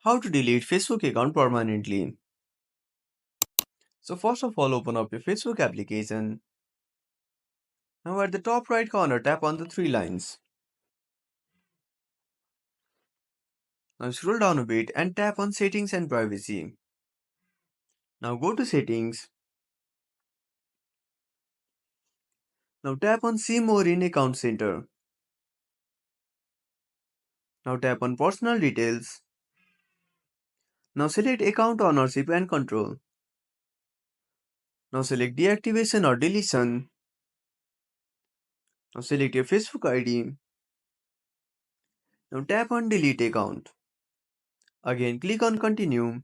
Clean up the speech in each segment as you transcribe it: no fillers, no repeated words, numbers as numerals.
How to delete Facebook account permanently. So first of all, open up your Facebook application. Now at the top right corner, tap on the three lines. Now scroll down a bit and tap on settings and privacy. Now go to settings. Now tap on see more in account center. Now tap on personal details. Now select account ownership and control. Now select deactivation or deletion. Now select your Facebook ID. Now tap on delete account. Again click on continue.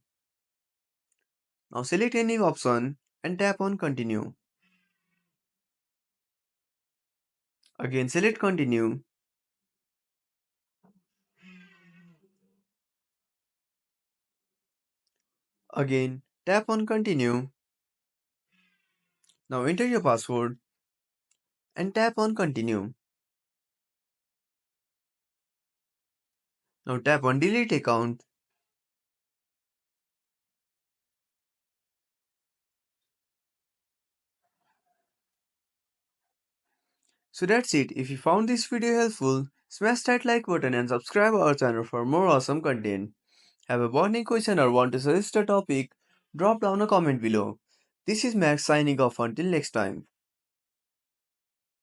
Now select any option and tap on continue. Again select continue. Again tap on continue. Now enter your password and tap on continue. Now tap on delete account. So that's it. If you found this video helpful, smash that like button and subscribe our channel for more awesome content. Have a burning question or want to suggest a topic? Drop down a comment below. This is Max signing off until next time.